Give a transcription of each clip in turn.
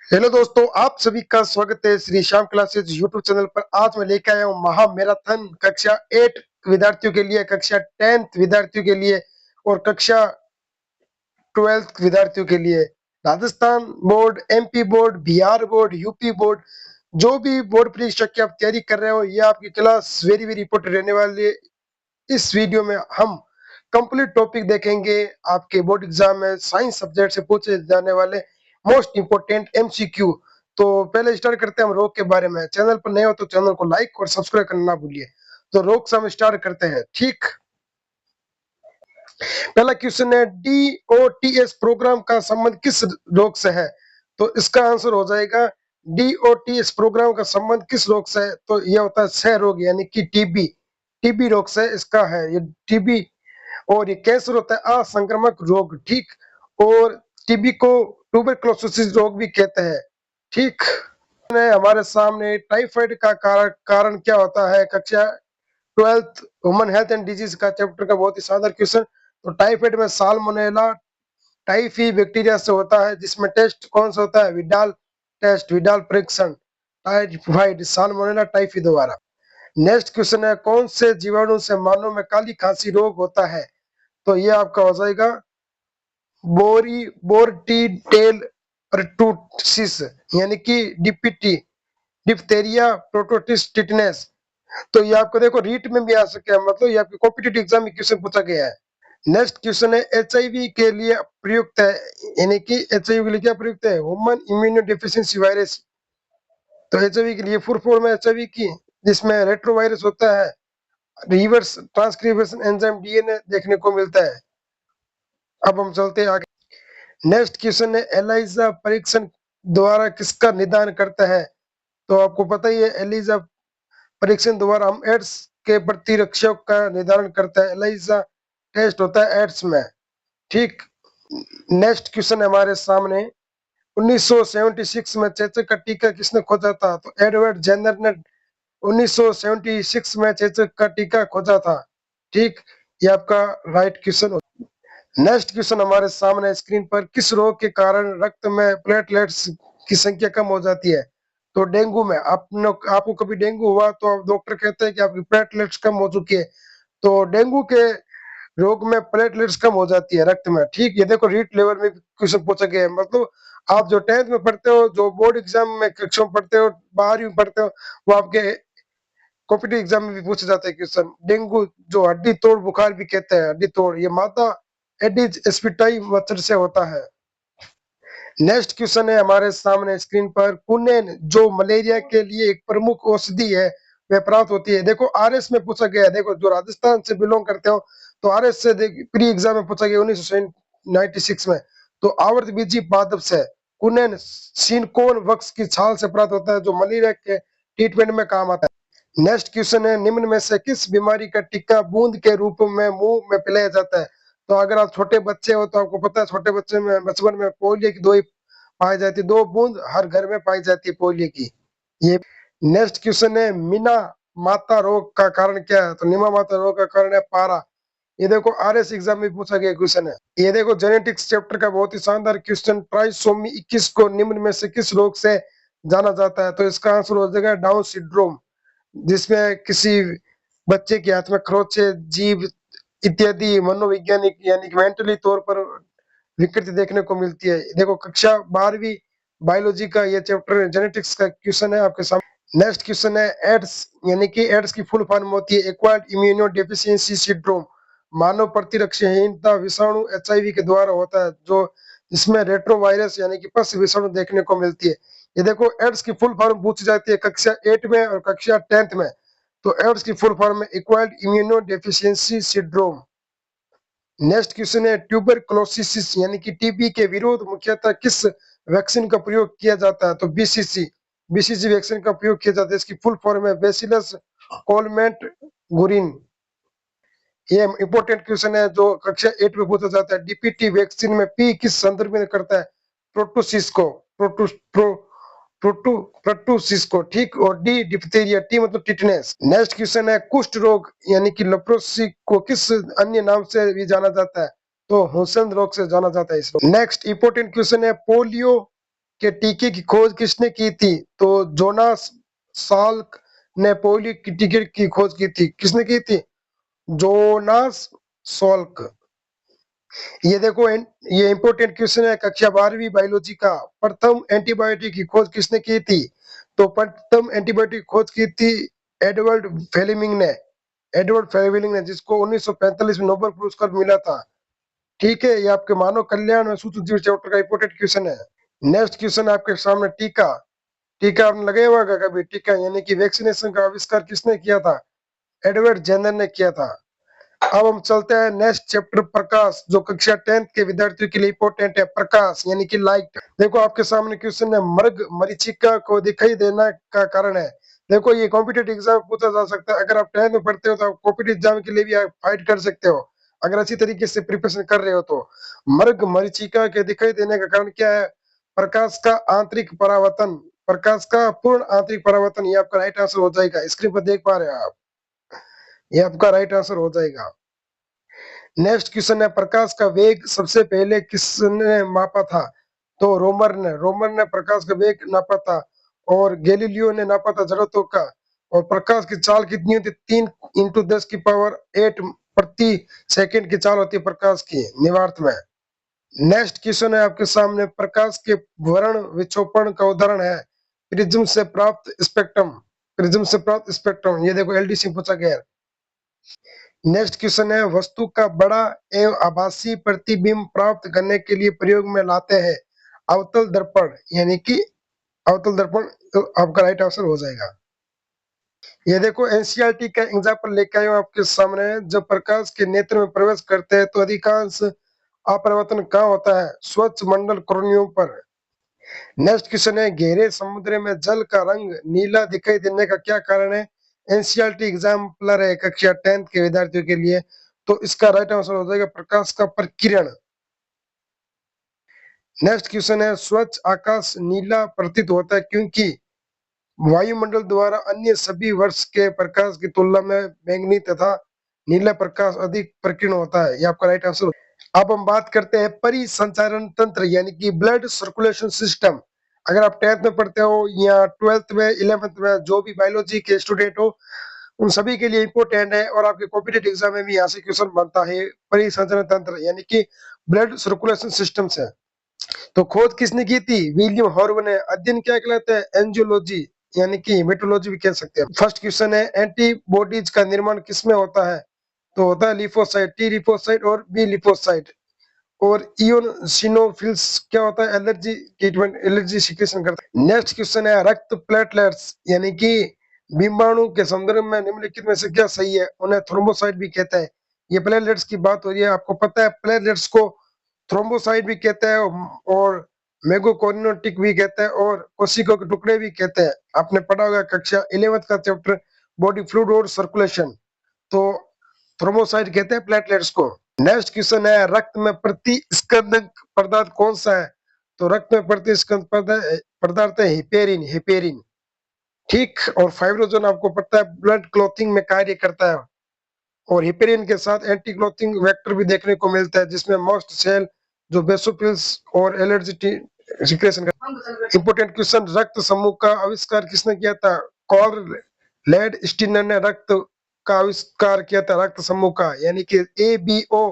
Hello दोस्तों, आप सभी का स्वागत है Shri Shyam classes YouTube channel पर। आज मैं लेकर आया हूँ महा मैराथन कक्षा 8 विद्यार्थियों के लिए, कक्षा 10th विद्यार्थियों के लिए और कक्षा 12th विद्यार्थियों के लिए। Rajasthan board, MP board, Bihar board, UP board, जो भी बोर्ड परीक्षा की आप तैयारी कर रहे हो, ये आपकी क्लास वेरी वेरी इंपॉर्टेंट रहने वाली है। इस वीडियो में हम कंप्लीट टॉपिक देखेंगे। आपके बोर्ड एग्जाम में साइंस सब्जेक्ट से पूछे जाने वाले मोस्ट इंपोर्टेंट एमसीक्यू। तो पहले स्टार्ट करते हैं हम रोग के बारे में। चैनल पर नए हो तो चैनल को लाइक और सब्सक्राइब करना ना भूलिए। तो रोग से हम स्टार्ट करते हैं, ठीक। पहला क्वेश्चन है, डीओटीएस प्रोग्राम का संबंध किस रोग से है? तो इसका आंसर हो जाएगा डीओटीएस प्रोग्राम का संबंध किस रोग से है? तो यह होता है क्षय रोग यानी कि टीबी। टीबी रोग से इसका है ये टीबी। और ये कैंसर होता है असंक्रामक रोग, ठीक। और टीबी को ट्यूबरकुलोसिस रोग भी कहते हैं, ठीक। हमारे सामने टाइफाइड का कारण क्या होता है? कक्षा 12th human health and disease का चैप्टर का बहुत ही शानदार क्वेश्चन। तो टाइफाइड में साल्मोनेला टाइफी बैक्टीरिया से होता है, जिसमें टेस्ट कौन सा होता है? विडाल टेस्ट, विडाल परीक्षण। टाइफाइड साल्मोनेला टाइफी द्वारा। नेक्स्ट क्वेश्चन है, कौन से जीवाणु से मानव में काली खांसी रोग होता है? तो ये आपका हो जाएगा बोरटीटेल परटूसिस यानी कि डीपीटी, डिप्थेरिया प्रोटोटिस टिटनेस। तो ये आपको देखो रीट में भी आ सके, मतलब ये आपके कॉम्पिटिटिव एग्जाम में क्वेश्चन पूछा गया है। नेक्स्ट क्वेश्चन है, एचआईवी के लिए प्रयुक्त है, यानी कि एचआईवी के लिए क्या प्रयुक्त है? Human immuno deficiency virus. तो एचआईवी के लिए फुल फॉर्म है एचआईवी की, जिसमें रेट्रोवायरस होता है, रिवर्स ट्रांसक्रिप्शन एंजाइम डीएनए देखने को मिलता है। अब हम चलते हैं आगे। नेक्स्ट क्वेश्चन है, एलिजा परीक्षण द्वारा किसका निदान करता है? तो आपको पता ही है, एलिजा परीक्षण द्वारा हम एड्स के प्रतिरक्षक का निर्धारण करता है। एलिजा टेस्ट होता है एड्स में, ठीक। नेक्स्ट क्वेश्चन हमारे सामने, 1976 में चेचक का टीका किसने खोजा था? तो एडवर्ड जेनर ने 1976 में चेचक का टीका खोजा था, ठीक। ये आपका राइट क्वेश्चन। नेक्स्ट क्वेश्चन हमारे सामने स्क्रीन पर, किस रोग के कारण रक्त में प्लेटलेट्स की संख्या कम हो जाती है? तो डेंगू में। आपको कभी डेंगू हुआ तो डॉक्टर कहते हैं कि आपकी प्लेटलेट्स कम हो चुकी है। तो डेंगू के रोग में प्लेटलेट्स कम हो जाती है रक्त में, ठीक। ये देखो रीट लेवल में क्वेश्चन पूछा गया है, मतलब आप जो 10th में पढ़ते हो, जो बोर्ड एग्जाम में कक्षा में पढ़ते हो, 12वीं में पढ़ते हो, वो आपके कॉम्पिटिटिव एग्जाम में भी पूछे जाते हैं क्वेश्चन। डेंगू जो हड्डी तोड़ बुखार भी कहते हैं, हड्डी तोड़, ये मादा एडिज एस्पिटाई मच्छर से होता है। नेक्स्ट क्वेश्चन है हमारे सामने स्क्रीन पर, कुनेन जो मलेरिया के लिए एक प्रमुख औषधि है, वह प्राप्त होती है। देखो आरएस में पूछा गया है, देखो जो राजस्थान से बिलोंग करते हो तो आरएस से प्री एग्जाम में पूछा गया 1996 में। तो आवर्त बीजी पादप से कुनेन सिनकोन वृक्ष की छाल से प्राप्त होता है, जो मलेरिया के ट्रीटमेंट में काम आता है। नेक्स्ट क्वेश्चन है, निम्न में से किस बीमारी का टीका बूंद के रूप में मुंह में पिलाया जाता है? तो अगर आप छोटे बच्चे हो तो आपको पता है, छोटे बच्चे में बचपन में पोलियो की दवाई पाई जाती है, 2 बूंद हर घर में पाई जाती है पोलियो की। ये नेक्स्ट क्वेश्चन है, मीना माता रोग का कारण क्या है? तो नीमा माता रोग का कारण है पारा। ये देखो आरएस एग्जाम में पूछा गया क्वेश्चन है। ये देखो जेनेटिक्स चैप्टर का बहुत ही शानदार क्वेश्चन, ट्राइसोमी 21 को निम्न में से किस रोग से जाना जाता है? तो इसका आंसर हो जाएगा डाउन सिंड्रोम, जिसमें किसी बच्चे के हाथ में खरोंचे, जीभ इत्यादि मनोवैज्ञानिक यानी कि मेंटली तौर पर विकृति देखने को मिलती है। देखो कक्षा 12वीं बायोलॉजी का ये चैप्टर जेनेटिक्स का क्वेश्चन है आपके सामने। नेक्स्ट क्वेश्चन है, एड्स यानी कि एड्स की फुल फॉर्म होती है एक्वायर्ड इम्यूनो डेफिशिएंसी सिंड्रोम। मानव प्रतिरक्षाहीनता विषाणु एचआईवी के द्वारा होता है, जो इसमें रेट्रोवायरस यानी कि पस विषाणु देखने को मिलती है। ये देखो एड्स की फुल फॉर्म पूछी जाती है कक्षा 8 में और कक्षा 10th में। तो एड्स की फुल फॉर्म है acquired immuno deficiency syndrome. Next question है, ट्यूबरकुलोसिस यानी कि टीबी के विरोध मुख्यतः किस वैक्सीन का प्रयोग किया जाता है? तो बीसीसी, बीसीसी वैक्सीन का प्रयोग किया जाता है। इसकी फुल फॉर्म है बेसिलस कोलमेंट गुरिन। ये इंपॉर्टेंट क्वेश्चन है जो कक्षा 8 में पूछा जाता है। डीपीटी वैक्सीन में पी किस संदर्भ में करता है? प्रोटोसिस को, प्रोटो प्रो प्रोटो प्रोटोसिस को, ठीक। और डी डिप्थीरिया, टी मतलब टिटनेस। नेक्स्ट क्वेश्चन है, कुष्ठ रोग यानी कि लेप्रोसी को किस अन्य नाम से भी जाना जाता है? तो हुसैन रोग से जाना जाता है इसको। नेक्स्ट इंपॉर्टेंट क्वेश्चन है, पोलियो के टीके की खोज किसने की थी? तो जोनास साल्क ने पोलियो की टीके की खोज की थी। किसने की थी? Jonas Salk. ये देखो ये इंपॉर्टेंट क्वेश्चन है कक्षा 12वीं बायोलॉजी का। प्रथम एंटीबायोटिक की खोज किसने की थी? तो प्रथम एंटीबायोटिक खोज की थी एडवर्ड फ्लेमिंग ने। एडवर्ड फ्लेमिंग ने, जिसको 1945 में नोबेल पुरस्कार मिला था। ठीक है, ये आपके मानव कल्याण और सूक्ष्म जीव चैप्टर का इंपॉर्टेंट क्वेश्चन है। नेक्स्ट क्वेश्चन आपके सामने टीका। टीका आपने लगाया होगा कभी? टीका यानी कि वैक्सीनेशन का आविष्कार किसने किया था? एडवर्ड जेनर ने किया था। अब हम चलते हैं नेक्स्ट चैप्टर प्रकाश, जो कक्षा 10th के विद्यार्थियों के लिए इंपॉर्टेंट है। प्रकाश यानी कि लाइट। देखो आपके सामने क्वेश्चन है, मर्ग मरीचिका को दिखाई देना का कारण है। देखो ये कॉम्पिटेटिव एग्जाम पूछा जा सकता है। अगर आप 10th में पढ़ते हो तो आप कॉम्पिटेटिव एग्जाम के लिए भी आप फाइट कर सकते हो, अगर अच्छी तरीके से प्रिपरेशन कर रहे हो तो। मर्ग मरीचिका के दिखाई देने का कारण क्या है? प्रकाश का आंतरिक परावर्तन। प्रकाश का पूर्ण आंतरिक परावर्तन, ये आपका राइट आंसर हो जाएगा। स्क्रीन पर देख पा रहे हो आप, ये आपका राइट आंसर हो जाएगा। नेक्स्ट क्वेश्चन है, प्रकाश का वेग सबसे पहले किसने मापा था? तो रोमर ने प्रकाश का वेग नापा था। और गैलीलियो ने नापा था जड़त्व का। और प्रकाश की चाल कितनी होती है? 3 × 10⁸ प्रति सेकंड की चाल होती है प्रकाश की निवार्त में। नेक्स्ट क्वेश्चन है आपके सामने, प्रकाश के वर्ण विक्षोभण का उदाहरण है प्रिज्म से प्राप्त स्पेक्ट्रम। प्रिज्म से प्राप्त स्पेक्ट्रम, ये देखो एलडीसी पूछा गया है। नेक्स्ट क्वेश्चन है, वस्तु का बड़ा एवं आभासी प्रतिबिंब प्राप्त करने के लिए प्रयोग में लाते हैं अवतल दर्पण, यानी कि अवतल दर्पण। तो आपका राइट आंसर हो जाएगा। ये देखो एनसीईआरटी का एग्जाम्पल लेके आए आपके सामने। जब प्रकाश के नेत्र में प्रवेश करते हैं तो अधिकांश अपरिवर्तन कहाँ होता है? स्वच्छ मंडल कोरोनियों पर। नेक्स्ट क्वेश्चन है, गहरे समुद्र में जल का रंग नीला दिखाई देने का क्या कारण है? एनसीईआरटी एग्जाम्पलर है कक्षा 10th के विद्यार्थियों के लिए। तो इसका राइट आंसर हो जाएगा प्रकाश का प्रकिरण। नेक्स्ट क्वेश्चन है, स्वच्छ आकाश नीला प्रतीत होता है क्योंकि वायुमंडल द्वारा अन्य सभी वर्ष के प्रकाश की तुलना में बैंगनी तथा नीला प्रकाश अधिक प्रकीर्ण होता है। ये आपका राइट आंसर। अब हम बात करते हैं परिसंचारण तंत्र यानी कि ब्लड सर्कुलेशन सिस्टम। अगर आप 10th में पढ़ते हो या 12th में 11th में, जो भी बायोलॉजी के स्टूडेंट हो उन सभी के लिए इंपोर्टेंट है और आपके कॉम्पिटेटिव एग्जाम में भी यहाँ से क्वेश्चन बनता है। परिसंचरण तंत्र यानी कि ब्लड सर्कुलेशन सिस्टम से। तो खोज किसने की थी? विलियम हॉर्वे ने। अध्ययन क्या कहलाता है? एंजियोलॉजी यानी कि हेमेटोलॉजी भी कह सकते हैं। फर्स्ट क्वेश्चन है, एंटीबॉडीज का निर्माण किसमें होता है? तो होता है लिपोसाइट, टी लिपोसाइट और बी लिपोसाइट। और इयोसिनोफिल्स क्या होता है? एलर्जी ट्रीटमेंट, एलर्जी सिक्रेशन करता है। नेक्स्ट क्वेश्चन है, रक्त प्लेटलेट्स यानी कि बीमाणु के संदर्भ में निम्नलिखित में से क्या सही है? उन्हें थ्रोम्बोसाइट भी कहते हैं। ये प्लेटलेट्स की बात हो रही है, आपको पता है प्लेटलेट्स को थ्रोम्बोसाइट भी कहते हैं और मेगोकोरिनोटिक भी कहते हैं और कोशिका के टुकड़े भी कहते हैं। आपने पढ़ा होगा कक्षा 11th का चैप्टर बॉडी फ्लूइड और सर्कुलेशन। तो थ्रोम्बोसाइट कहते हैं प्लेटलेट्स को। नेक्स्ट क्वेश्चन है, रक्त में प्रतिस्कंदक पदार्थ कौन सा है? तो रक्त में प्रतिस्कंदक पदार्थ है हेपेरिन। हेपेरिन, ठीक। और फाइब्रोजन आपको पता है ब्लड क्लॉथिंग में कार्य करता है। और हिपेरिन के साथ एंटी क्लॉथिंग वेक्टर भी देखने को मिलता है, जिसमें मोस्ट सेल जो बेसोफिल्स और एलर्जी सिक्रेशन का। इंपोर्टेंट क्वेश्चन, रक्त समूह का आविष्कार किसने किया था? कॉर्ल लेड स्टीनर ने रक्त का आविष्कार किया था, रक्त समूह का यानी कि एबीओ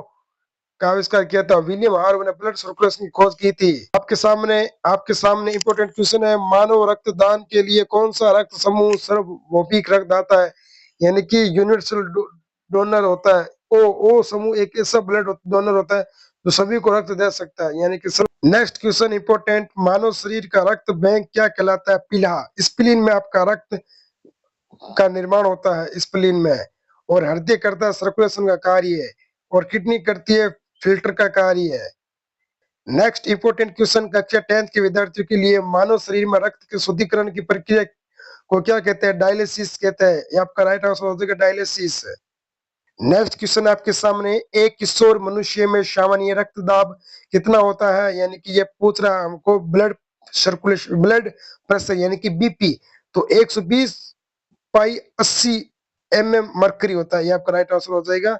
का आविष्कार किया था। विलियम हार्वे ने ब्लड सर्कुलेशन की खोज की थी। आपके सामने इंपोर्टेंट क्वेश्चन है, मानव रक्तदान के लिए कौन सा रक्त समूह सर्वभौमिक रक्तदाता है यानी कि यूनिवर्सल डोनर होता है? ओ समूह एक ऐसा ब्लड डोनर होता है जो सभी को रक्त दे सकता है यानी कि नेक्स्ट क्वेश्चन इंपोर्टेंट, मानव शरीर का रक्त बैंक क्या कहलाता है? पीला। स्प्लीन में आपका रक्त का निर्माण होता है, स्प्लीन में। और हृदय करता है सर्कुलेशन का कार्य है और किडनी करती है फिल्टर का कार्य है। नेक्स्ट इंपोर्टेंट क्वेश्चन कक्षा 10th के विद्यार्थियों के लिए, मानव शरीर में रक्त के शुद्धिकरण की प्रक्रिया को क्या कहते हैं? डायलिसिस कहते हैं। ये आपका राइट आंसर हो जाएगा डायलिसिस। नेक्स्ट क्वेश्चन आपके सामने, एक किशोर मनुष्य में सामान्य रक्तदाब कितना होता है? यानी कि ये पूछ रहा है हमको ब्लड सर्कुलेशन, ब्लड प्रेशर यानी कि बीपी। तो 120 पाई 80 मरकरी होता है। ये आपका राइट आंसर हो जाएगा।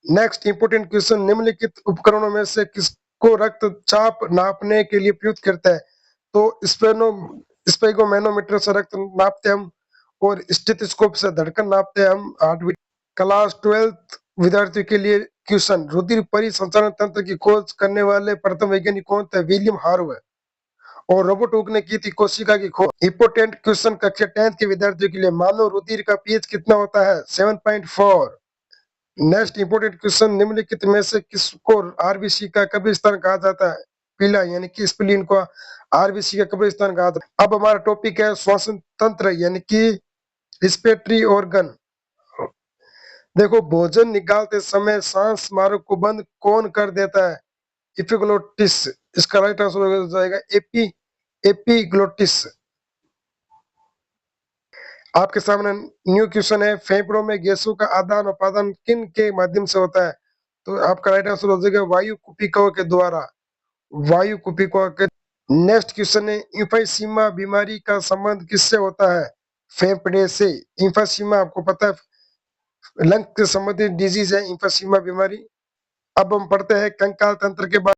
नेक्स्ट इंपोर्टेंट क्वेश्चन, निम्नलिखित उपकरणों में से किसको रक्तचाप नापने के लिए प्रयुक्त करता है? तो स्पेगोमेनोमीटर से रक्त नापते हम, और स्टेथोस्कोप से धड़कन नापते हैं हम, हार्ट बीट। क्लास 12th विद्यार्थियों के लिए क्वेश्चन, रुधिर परिसंचरण तंत्र की खोज करने वाले प्रथम वैज्ञानिक कौन थे? William Harvey. और रोबोट हुक ने की थी कोशिका की खोज। इंपोर्टेंट क्वेश्चन कक्षा 10th के विद्यार्थियों के लिए, मानव रुधिर का पीएच कितना होता है? 7.4। नेक्स्ट इंपोर्टेंट क्वेश्चन, निम्नलिखित में से किसको आरबीसी का कब्रिस्तान कहा जाता है? पीला यानी कि स्प्लीन को आरबीसी का कब्रिस्तान कहा जाता है। अब हमारा टॉपिक है श्वसन तंत्र यानी कि रिस्पिरेटरी ऑर्गन। देखो, भोजन निकालते समय सांस मार्ग को बंद कौन कर देता है? एपिग्लोटिस। इसका राइट आंसर हो जाएगा एपिग्लोटिस। आपके सामने न्यू क्वेश्चन है, फेफड़ों में गैसों का आदान उत्पादन किन के माध्यम से होता है? तो आपका राइट आंसर हो जाएगा वायु कुपिकाओं के द्वारा, वायु कुपिकाओं के। नेक्स्ट क्वेश्चन है, इम्फीसीमा बीमारी का संबंध किससे होता है? फेफड़े से। इम्फीसीमा आपको पता है लंग से संबंधित डिजीज है इम्फीसीमा बीमारी। अब हम पढ़ते हैं कंकाल तंत्र के बारे।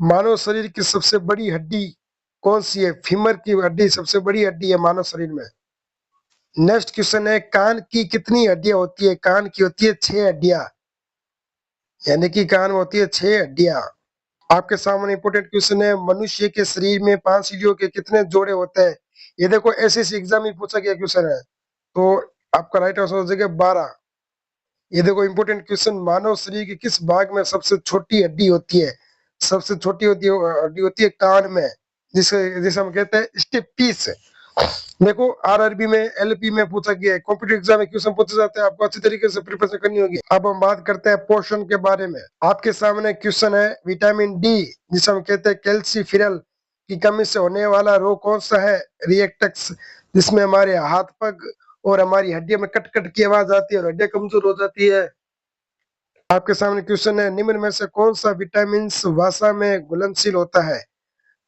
मानव शरीर की सबसे बड़ी हड्डी कौन सी है? फीमर की हड्डी सबसे बड़ी हड्डी है मानव शरीर में। नेक्स्ट क्वेश्चन है, कान की कितनी हड्डियां होती है? कान की होती है 6 हड्डियां, यानी कि कान में होती है 6 हड्डियां। आपके सामने इंपोर्टेंट क्वेश्चन है, मनुष्य के शरीर में 5 इलियों के कितने जोड़े होते हैं? ये देखो एसएससी एग्जाम में पूछा गया क्वेश्चन है, तो आपका राइट आंसर हो जाएगा 12। ये देखो इंपोर्टेंट क्वेश्चन, मानव शरीर के किस भाग में सबसे छोटी हड्डी होती है? सबसे छोटी हड्डी होती है कान में, जिसे जिसे हम कहते हैं स्टेपीस। देखो आरआरबी में, एलपी में पूछा गया है, कॉम्पिटिटिव एग्जाम में क्वेश्चन पूछे जाते हैं, आपको अच्छी तरीके से प्रिपरेशन करनी होगी। अब हम बात करते हैं पोषण के बारे में। आपके सामने क्वेश्चन है, विटामिन डी जिसे हम कहते हैं कैल्सीफिरल की कमी से होने वाला रोग कौन सा है? रिएक्टक्स, जिसमें हमारे हाथ पग और हमारी हड्डियों में कट कट की आवाज आती है और हड्डियां कमजोर हो जाती है। आपके सामने क्वेश्चन है, निम्न में से कौन सा विटामिन वसा में घुलनशील होता है?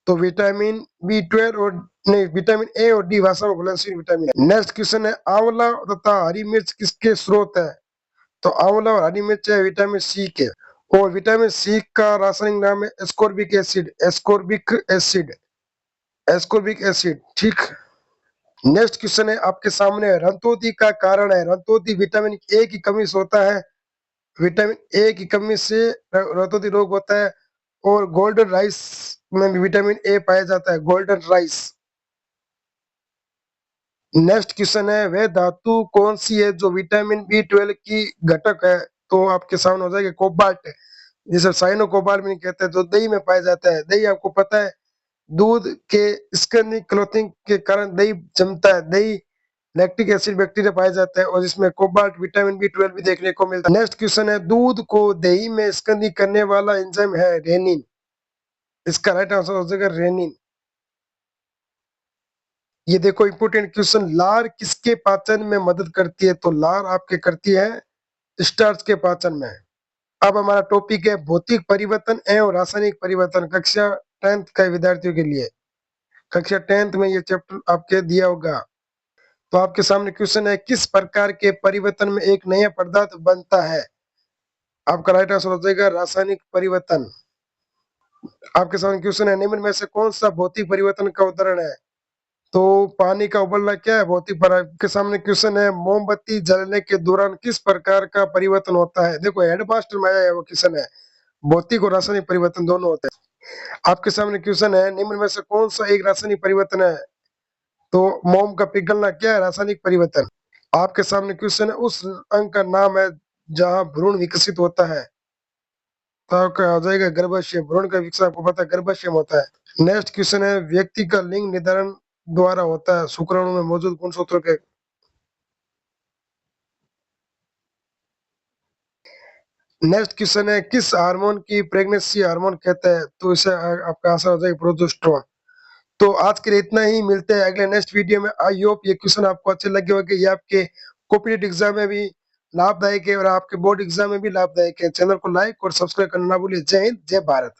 तो विटामिन बी 12 और नहीं, विटामिन ए और डी वसा में घुलनशील विटामिन है। नेक्स्ट क्वेश्चन है, आंवला तथा हरी मिर्च किसके स्रोत है? तो आंवला और हरी मिर्च है विटामिन सी के। और विटामिन सी का रासायनिक नाम है ascorbic acid, ascorbic acid, ascorbic acid, ठीक। नेक्स्ट क्वेश्चन है आपके सामने, रंतोदी का कारण है? रंतोदी विटामिन ए की कमी से होता है, विटामिन ए की कमी से रतौंधी रोग होता है। और गोल्डन राइस में भी विटामिन ए पाया जाता है, गोल्डन राइस। नेक्स्ट क्वेश्चन है, वह धातु कौन सी है जो विटामिन बी 12 की घटक है? तो आपके सामने हो जाएगा कोबाल्ट, जिसे साइनो कोबाल्ट भी कहते हैं, जो दही में पाया जाता है। दही आपको पता है दूध के स्कैनिंग क्लोथिंग के कारण दही जमता है, दही लैक्टिक एसिड बैक्टीरिया पाया जाता है, और इसमें कोबाल्ट विटामिन बी 12 भी देखने को मिलता है। नेक्स्ट क्वेश्चन है, दूध को दही में स्कंदी करने वाला एंजाइम है रेनिन। इसका राइट आंसर हो जाएगा रेनिन। ये देखो इंपोर्टेंट क्वेश्चन, लार किसके पाचन में मदद करती है? तो लार आपके करती है स्टार्च के पाचन में। अब हमारा टॉपिक है भौतिक परिवर्तन एवं रासायनिक परिवर्तन, कक्षा 10th का विद्यार्थियों के लिए। कक्षा 10th में ये चैप्टर आपके दिया होगा। तो आपके सामने क्वेश्चन है, किस प्रकार के परिवर्तन में एक नया पदार्थ बनता है? आपका राइट आंसर हो जाएगा रासायनिक परिवर्तन। आपके सामने क्वेश्चन है, निम्न में से कौन सा भौतिक परिवर्तन का उदाहरण है? तो पानी का उबलना क्या है? भौतिक परिवर्तन। के सामने क्वेश्चन है, मोमबत्ती जलने के दौरान किस प्रकार का परिवर्तन होता है? देखो हेडमास्टर में आया है वो क्वेश्चन है, भौतिक और रासायनिक परिवर्तन दोनों होते हैं। आपके सामने क्वेश्चन है, निम्न में से कौन सा एक रासायनिक परिवर्तन है? तो मोम का पिघलना क्या है? रासायनिक परिवर्तन। आपके सामने क्वेश्चन है, उस अंग का नाम है जहां भ्रूण विकसित होता है? तो आपका हो जाएगा गर्भाशय। भ्रूण का विकास आपको पता है गर्भाशय में होता है। नेक्स्ट क्वेश्चन है, व्यक्ति का लिंग निर्धारण द्वारा होता है शुक्राणु में मौजूद गुणसूत्रों के? नेक्स्ट क्वेश्चन है, किस हार्मोन की प्रेगनेंसी हार्मोन कहते हैं? तो इसे आपका आंसर हो जाएगा प्रोजेस्टेरोन। तो आज के लिए इतना ही, मिलते हैं अगले नेक्स्ट वीडियो में। आई होप ये क्वेश्चन आपको अच्छे लगे होंगे, ये आपके कॉम्पिटिटिव एग्जाम में भी लाभदायक है और आपके बोर्ड एग्जाम में भी लाभदायक है। चैनल को लाइक और सब्सक्राइब करना ना भूलिए। जय हिंद, जय भारत।